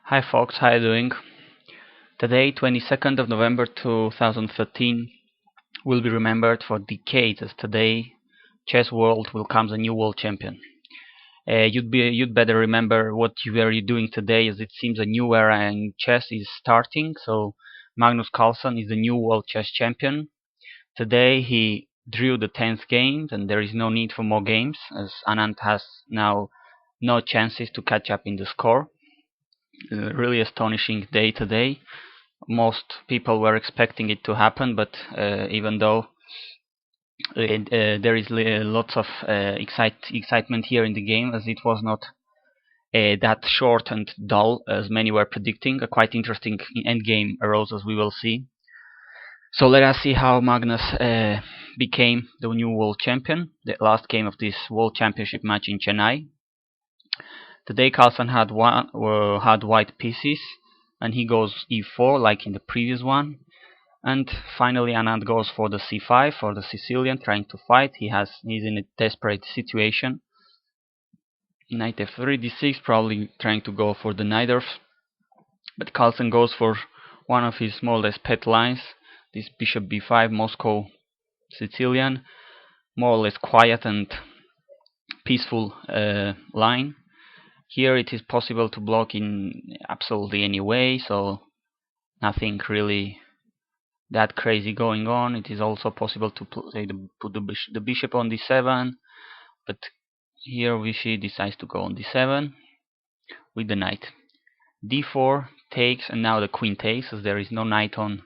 Hi folks, how are you doing? Today, 22nd of November 2013, will be remembered for decades as today chess world will come a new world champion. You'd better remember what you are doing today, as it seems a new era in chess is starting. So Magnus Carlsen is the new world chess champion. Today he drew the 10th game, and there is no need for more games, as Anand has now no chances to catch up in the score. Really astonishing day today. Most people were expecting it to happen, but even though there is lots of excitement here in the game, as it was not that short and dull as many were predicting. A quite interesting endgame arose, as we will see. So let us see how Magnus became the new world champion. The last game of this world championship match in Chennai. Today Carlsen had white pieces, and he goes e4 like in the previous one. And finally Anand goes for the c5 for the Sicilian, trying to fight. He's in a desperate situation. Knight f3, d6, probably trying to go for the knight off. But Carlsen goes for one of his smallest pet lines, this bishop b5 Moscow Sicilian, more or less quiet and peaceful line. Here it is possible to block in absolutely any way, so nothing really that crazy going on. It is also possible to put the bishop on d7, but here Vishy decides to go on d7 with the knight. d4 takes, and now the queen takes, as there is no knight on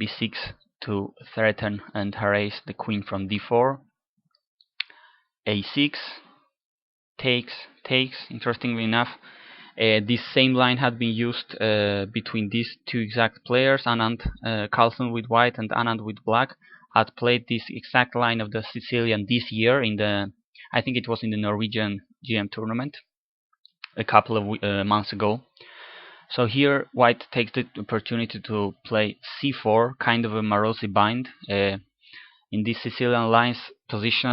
b6 to threaten and harass the queen from d4. a6 takes. Interestingly enough, this same line had been used between these two exact players. Anand Carlsen with white and Anand with black had played this exact line of the Sicilian this year in the, I think it was in the Norwegian GM tournament a couple of months ago. So here white takes the opportunity to play c4, kind of a Marosi bind. In these Sicilian lines, in these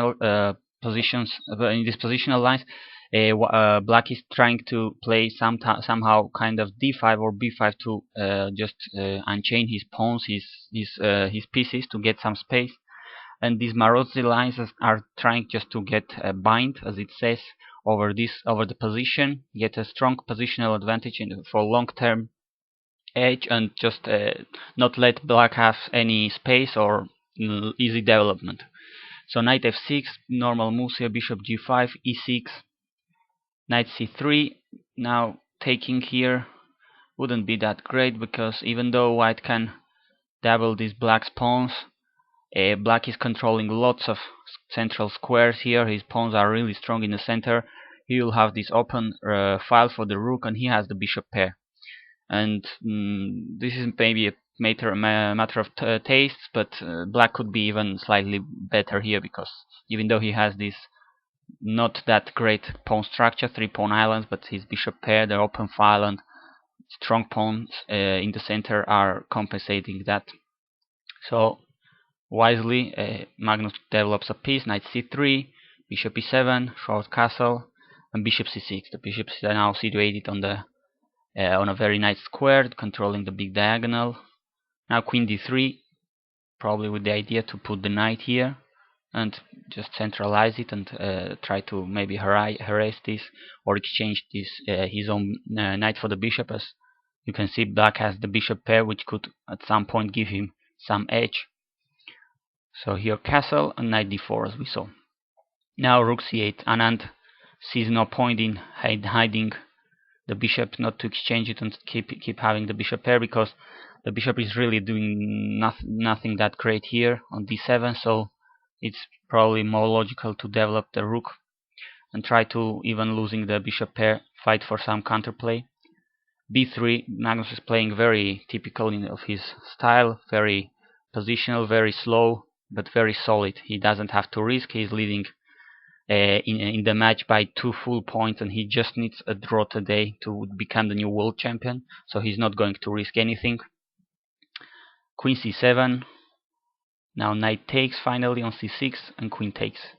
positional lines, black is trying to play somehow kind of d5 or b5 to just unchain his pawns, his pieces, to get some space. And these Marosi lines are trying just to get a bind, as it says, over the position, get a strong positional advantage for long-term edge, and just not let black have any space or easy development. So knight f6, normal moves here, bishop g5, e6, knight c3. Now taking here wouldn't be that great, because even though white can double these black's pawns, black is controlling lots of central squares here. His pawns are really strong in the center. He will have this open file for the rook, and he has the bishop pair. And this is maybe a matter of tastes, but black could be even slightly better here, because even though he has this not that great pawn structure, 3-pawn islands, but his bishop pair, the open file, and strong pawns in the center are compensating that. So wisely, Magnus develops a piece, knight c3, bishop e7, short castle, and bishop c6. The bishop is now situated on a very nice square, controlling the big diagonal. Now queen d3, probably with the idea to put the knight here and just centralize it, and try to maybe harass this or exchange this his own knight for the bishop. As you can see, black has the bishop pair, which could at some point give him some edge. So here castle and knight d4, as we saw. Now rook c8. Anand sees no point in hiding the bishop, not to exchange it and keep having the bishop pair, because the bishop is really doing nothing that great here on d7. So it's probably more logical to develop the rook and try to, even losing the bishop pair, fight for some counterplay. b3, Magnus is playing very typical of his style, very positional, very slow, but very solid. He doesn't have to risk. He's leading in the match by 2 full points, and he just needs a draw today to become the new world champion, so he's not going to risk anything. Queen c7. Now knight takes finally on c6, and queen takes.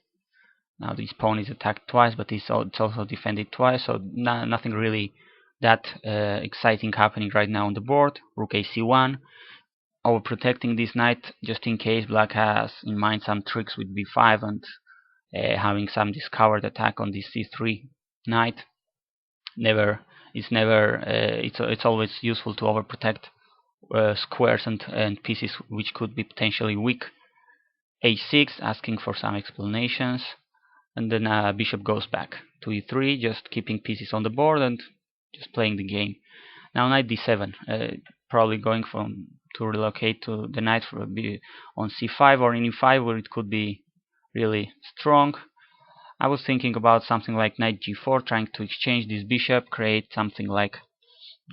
Now this pawn is attacked twice, but it's also defended twice, so nothing really that exciting happening right now on the board. Rook ac1, overprotecting this knight just in case black has in mind some tricks with b5 and having some discovered attack on this c3 knight. It's always useful to overprotect squares and pieces which could be potentially weak. h6, asking for some explanations, and then bishop goes back to e3, just keeping pieces on the board and just playing the game. Now knight d7, probably going to relocate to the knight for on c5 or in e5, where it could be really strong. I was thinking about something like knight g4, trying to exchange this bishop, create something like,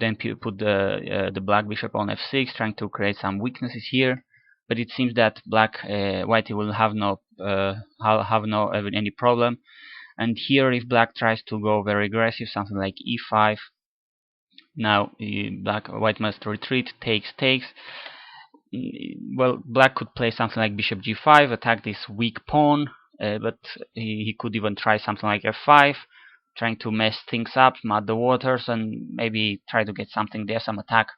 then put the black bishop on f6, trying to create some weaknesses here. But it seems that white will have any problem. And here, if black tries to go very aggressive, something like e5, now white must retreat, takes. Well, black could play something like bishop g5, attack this weak pawn, but he could even try something like f5, trying to mess things up, mud the waters, and maybe try to get something there, some attack.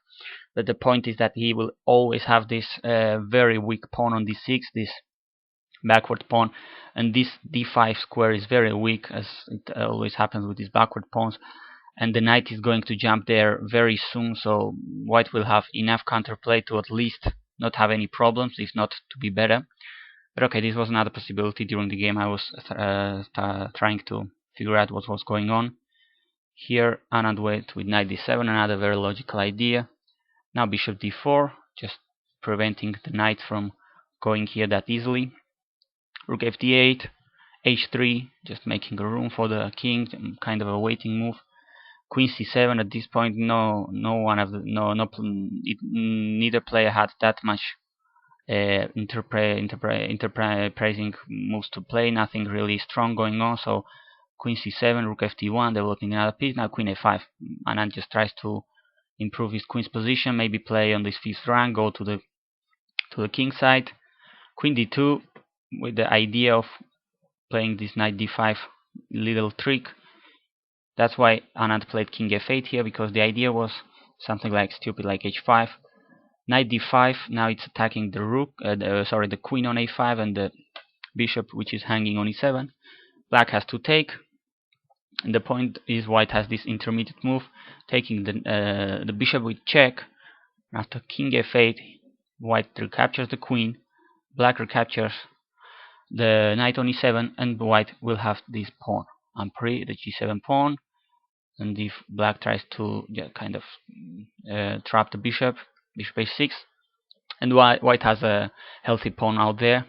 But the point is that he will always have this very weak pawn on d6, this backward pawn, and this d5 square is very weak, as it always happens with these backward pawns, and the knight is going to jump there very soon, so white will have enough counterplay to at least not have any problems, if not to be better. But okay, this was another possibility during the game. I was trying to figure out what was going on. Here Anand went with knight d7, another very logical idea. Now bishop d4, just preventing the knight from going here that easily. Rook fd8, h3, just making a room for the king, kind of a waiting move. Queen c7. At this point, neither player had that much interpreting moves to play. Nothing really strong going on. So Queen c7, Rook ft1, developing another piece. Now Queen a5. Anand just tries to improve his queen's position. Maybe play on this fifth rank, go to the king side. Queen d2, with the idea of playing this knight d5 little trick. That's why Anand played king f8 here, because the idea was something like stupid, like h5. Knight d5, now it's attacking the the queen on a5 and the bishop which is hanging on e7. Black has to take, and the point is white has this intermediate move, taking the bishop with check. After king f8, white recaptures the queen, black recaptures the knight on e7, and white will have this pawn, Ampri, the g7 pawn. And if black tries to kind of trap the bishop h6, and white has a healthy pawn out there,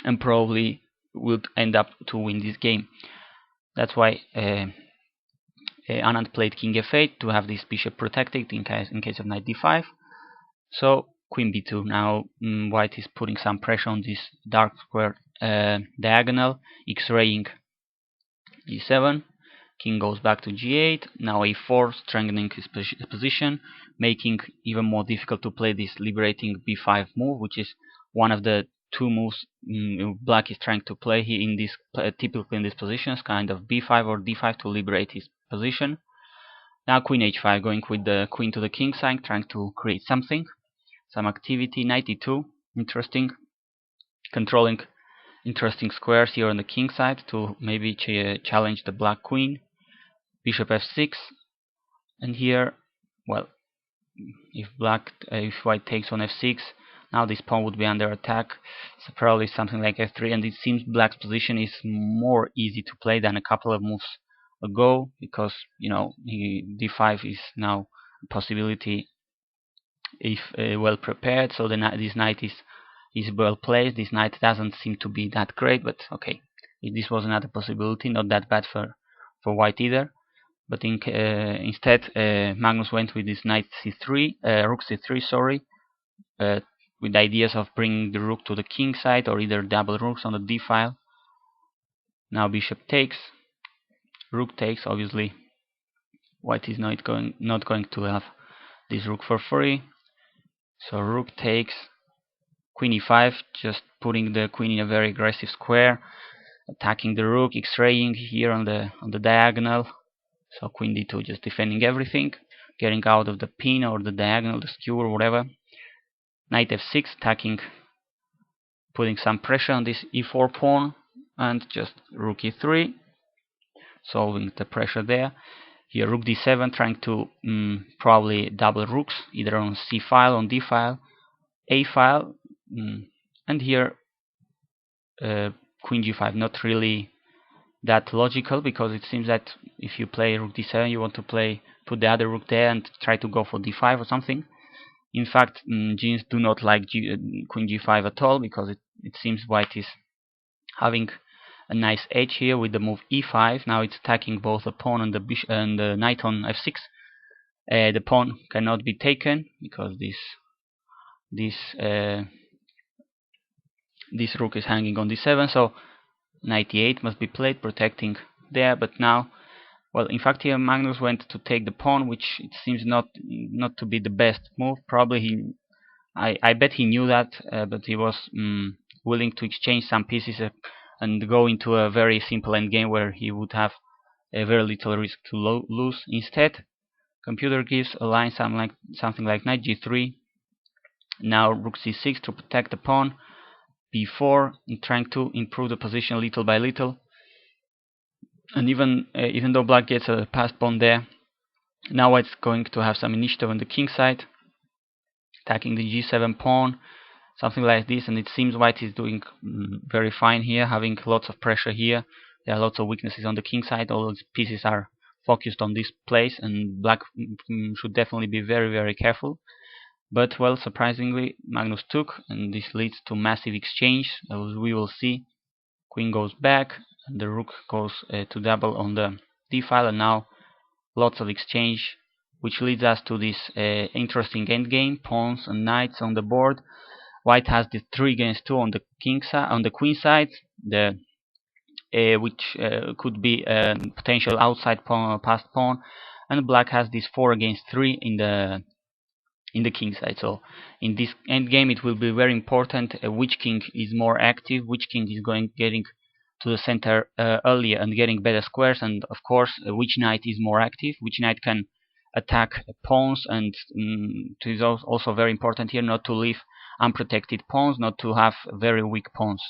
and probably would end up to win this game. That's why Anand played king f8 to have this bishop protected in case of knight d5. So queen b2. Now white is putting some pressure on this dark square diagonal, x-raying g7. King goes back to g8, now a4, strengthening his position, making even more difficult to play this liberating b5 move, which is one of the two moves black is trying to play here in this typically in these positions, kind of b5 or d5 to liberate his position. Now queen h5, going with the queen to the king side, trying to create something, some activity. Knight e2, interesting, controlling interesting squares here on the king side to maybe challenge the black queen. Bishop f6, and here, well, if white takes on f6, now this pawn would be under attack, so probably something like f3, and it seems black's position is more easy to play than a couple of moves ago, because d5 is now a possibility if well prepared. So this knight is well placed. This knight doesn't seem to be that great, but okay, this was another possibility, not that bad for white either. But instead, Magnus went with this knight c3, rook c3, sorry, with ideas of bringing the rook to the king side or either double rooks on the d file. Now bishop takes, rook takes. Obviously, white is not going to have this rook for free. So rook takes, queen e5, just putting the queen in a very aggressive square, attacking the rook, x-raying here on the diagonal. So queen d2, just defending everything, getting out of the pin or the diagonal, the skew or whatever. Knight f6, attacking, putting some pressure on this e4 pawn, and just rook e3, solving the pressure there. Here rook d7, trying to probably double rooks, either on c file, on d file, a file, and here queen g5. Not really that logical, because it seems that if you play rook d7, you want to put the other rook there and try to go for d5 or something. In fact, Gens do not like queen g5 at all, because it seems white is having a nice edge here with the move e5. Now it's attacking both the pawn and the knight on f6. The pawn cannot be taken because this rook is hanging on d7, so knight e8 must be played, protecting there. But now, well, in fact here Magnus went to take the pawn, which it seems not to be the best move. Probably I bet he knew that, but he was willing to exchange some pieces and go into a very simple endgame where he would have a very little risk to lose. Instead, computer gives a line something like knight g3. Now rook c6 to protect the pawn, b4, trying to improve the position little by little. And even though black gets a passed pawn there, now white's going to have some initiative on the king side, attacking the g7 pawn, something like this. And it seems white is doing very fine here, having lots of pressure here. There are lots of weaknesses on the king side. All those pieces are focused on this place, and black should definitely be very, very careful. But, well, surprisingly, Magnus took, and this leads to massive exchange, as we will see. Queen goes back, and the rook goes to double on the d file, and now lots of exchange, which leads us to this interesting endgame. Pawns and knights on the board. White has the 3 against 2 on the on the queen side, which could be a potential outside pawn, passed pawn, and black has this 4 against 3 in the king side. So in this endgame it will be very important which king is more active, which king is getting to the center earlier and getting better squares, and of course which knight is more active, which knight can attack pawns. And it is also very important here not to leave unprotected pawns, not to have very weak pawns.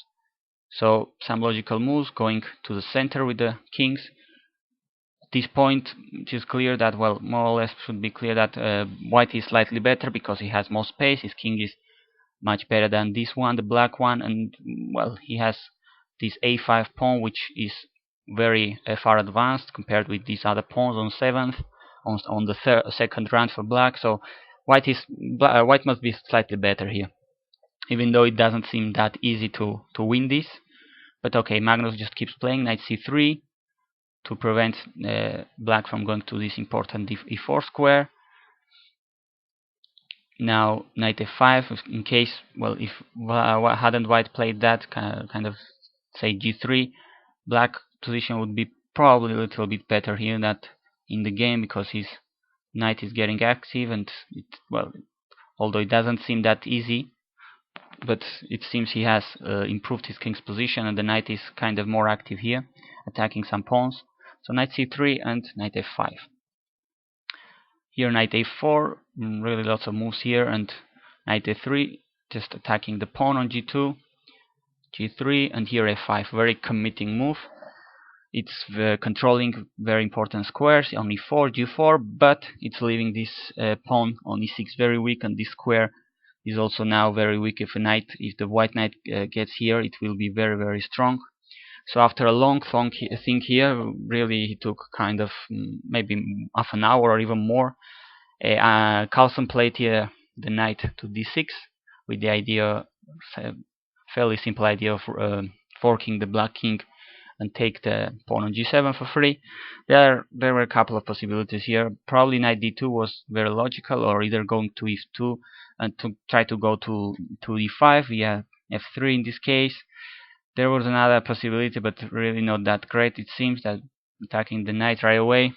So some logical moves, going to the center with the kings. At this point it is clear that, well, more or less should be clear that white is slightly better because he has more space. His king is much better than this one, the black one, and, well, he has this a5 pawn, which is very far advanced compared with these other pawns on 7th, on the second round for black. So white must be slightly better here, even though it doesn't seem that easy to win this. But okay, Magnus just keeps playing knight c3 to prevent black from going to this important e4 square. Now knight f5, in case, well, if hadn't white played that kind of say g3, black position would be probably a little bit better here that in the game, because his knight is getting active, and well, although it doesn't seem that easy, but it seems he has improved his king's position, and the knight is kind of more active here, attacking some pawns. So knight c3 and knight f5. Here knight a4, really lots of moves here, and knight a3, just attacking the pawn on g2, g3, and here f5, very committing move. It's controlling very important squares on e4, g4, but it's leaving this pawn on e6 very weak, and this square is also now very weak. If the white knight gets here, it will be very, very strong. So after a long think here, really he took kind of maybe half an hour or even more. Carlsen played here the knight to d6 with the idea, fairly simple idea of forking the black king and take the pawn on g7 for free. There were a couple of possibilities here. Probably knight d2 was very logical, or either going to f2 and to try to go to e5 via f3 in this case. There was another possibility, but really not that great. It seems that attacking the knight right away,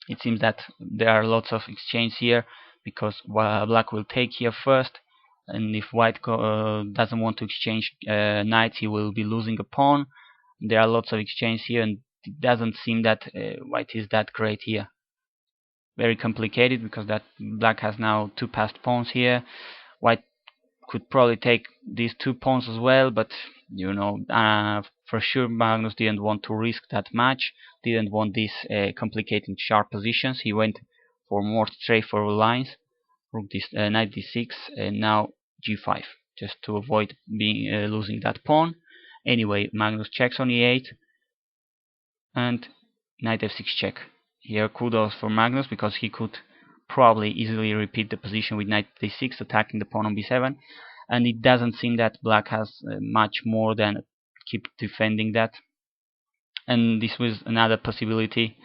it seems that there are lots of exchange here, because black will take here first, and if white doesn't want to exchange knights, he will be losing a pawn. There are lots of exchange here, and it doesn't seem that white is that great here. Very complicated because that black has now two passed pawns here. White could probably take these two pawns as well, but you know, for sure Magnus didn't want to risk that much, didn't want these complicated sharp positions. He went for more straightforward lines. Rook this, knight d6, and now g5, just to avoid being losing that pawn. Anyway, Magnus checks on e8, and knight f6 check. Here kudos for Magnus, because he could probably easily repeat the position with knight d6, attacking the pawn on b7, and it doesn't seem that black has much more than keep defending that. And this was another possibility.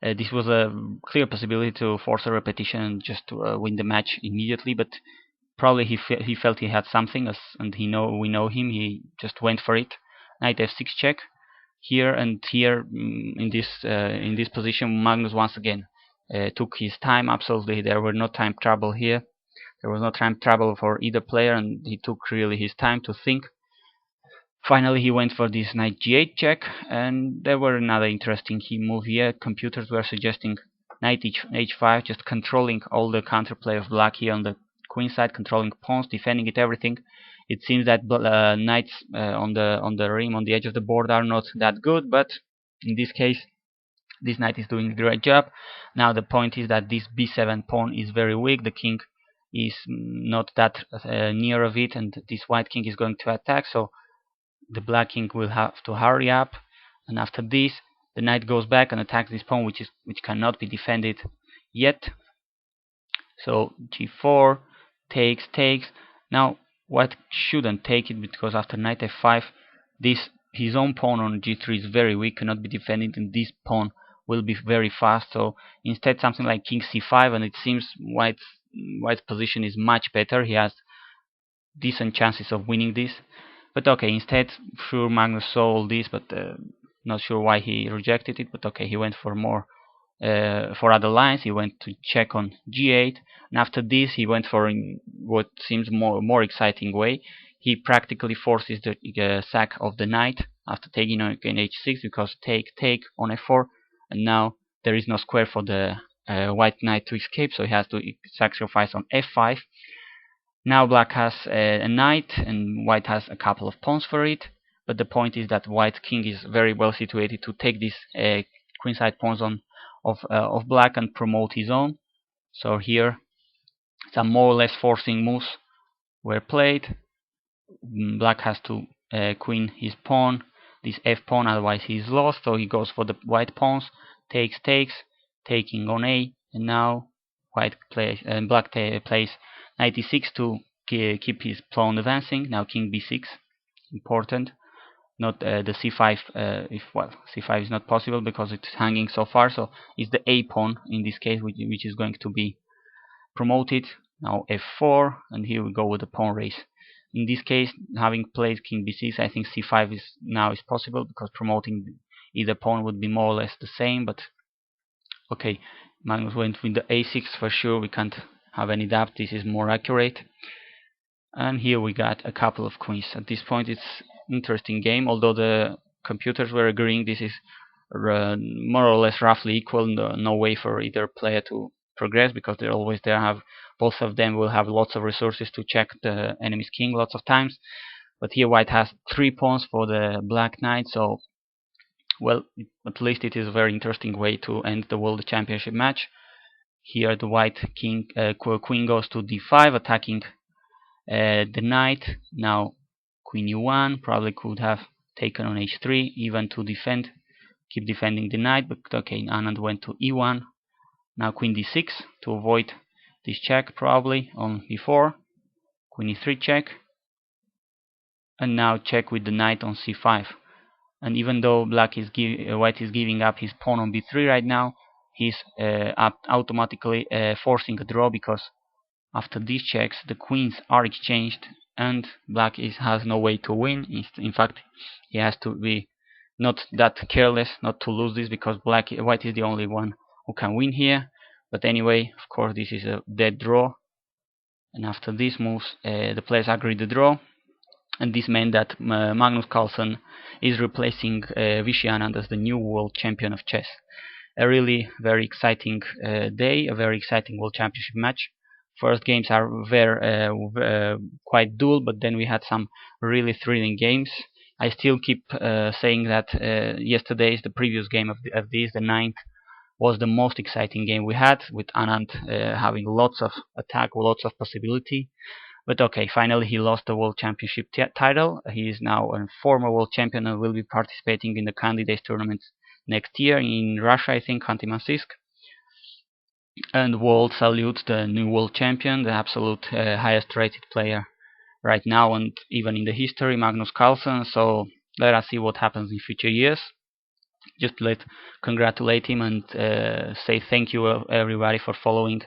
This was a clear possibility to force a repetition and just to win the match immediately, but probably he felt he had something, and we know him. He just went for it. Knight f6 check here, and here in this position, Magnus once again took his time. Absolutely, there were no time trouble here. There was no time trouble for either player, and he took really his time to think. Finally, he went for this knight g8 check, and there were another interesting key move here. Computers were suggesting knight h5, just controlling all the counterplay of black here on the queen side, controlling pawns, defending it, everything. It seems that knights on the rim, on the edge of the board, are not that good, but in this case, this knight is doing a great job. Now the point is that this b7 pawn is very weak. The king is not that near of it, and this white king is going to attack, so the black king will have to hurry up. And after this, the knight goes back and attacks this pawn, which cannot be defended yet. So g4 takes. Now white shouldn't take it, because after knight f5, his own pawn on g3 is very weak, cannot be defended, and this pawn will be very fast. So instead, something like king c5, and it seems white's position is much better. He has decent chances of winning this. But okay, instead, sure, Magnus saw all this, but not sure why he rejected it. But okay, he went for more, for other lines. He went to check on g8, and after this, he went for what seems more exciting way. He practically forces the sack of the knight after taking on h6, because take on f4, and now there is no square for the white knight to escape, so he has to sacrifice on f5. Now black has a knight, and white has a couple of pawns for it, but the point is that white king is very well situated to take these queenside pawns of black and promote his own. So here some more or less forcing moves were played. Black has to queen his pawn, this f pawn, otherwise he is lost, so he goes for the white pawns, takes, taking on a, and now white plays and black plays knight e6 to keep his pawn advancing. Now king b6, important. Not the c5, c5 is not possible because it's hanging so far, so it's the a pawn in this case, which is going to be promoted. Now f4, and here we go with the pawn race. In this case, having played king b6, I think c5 is possible, because promoting either pawn would be more or less the same. But okay, Magnus went with the a6 for sure. We can't have any doubt this is more accurate. And here we got a couple of queens. At this point, it's interesting game. Although the computers were agreeing this is more or less roughly equal, no way for either player to progress, because they're always there. Both of them will have lots of resources to check the enemy's king lots of times. But here white has 3 pawns for the black knight, so well, at least it is a very interesting way to end the World Championship match. Here the white queen goes to d5, attacking the knight. Now queen e1, probably could have taken on h3 even to keep defending the knight, but okay, Anand went to e1. Now queen d6 to avoid this check, probably on b4. Queen e3 check, and now check with the knight on c5. And even though white is giving up his pawn on b3 right now, he's automatically forcing a draw, because after these checks the queens are exchanged, and black has no way to win. In fact, he has to be not that careless not to lose this, because white is the only one who can win here. But anyway, of course, this is a dead draw, and after these moves the players agree the draw. and this meant that Magnus Carlsen is replacing Vishy Anand as the new world champion of chess. A really very exciting day, a very exciting World Championship match. First games are quite dull, but then we had some really thrilling games. I still keep saying that yesterday's, the previous game of this, the ninth, was the most exciting game we had, with Anand having lots of attack, lots of possibility. But okay, finally he lost the World Championship title. He is now a former world champion and will be participating in the candidates tournaments next year in Russia, I think, Khanty-Mansisk. And world salutes the new world champion, the absolute highest rated player right now and even in the history, Magnus Carlsen. So let us see what happens in future years. Just congratulate him and say thank you everybody for following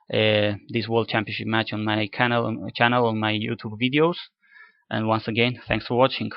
this World Championship match on my channel on my YouTube videos. And once again, thanks for watching.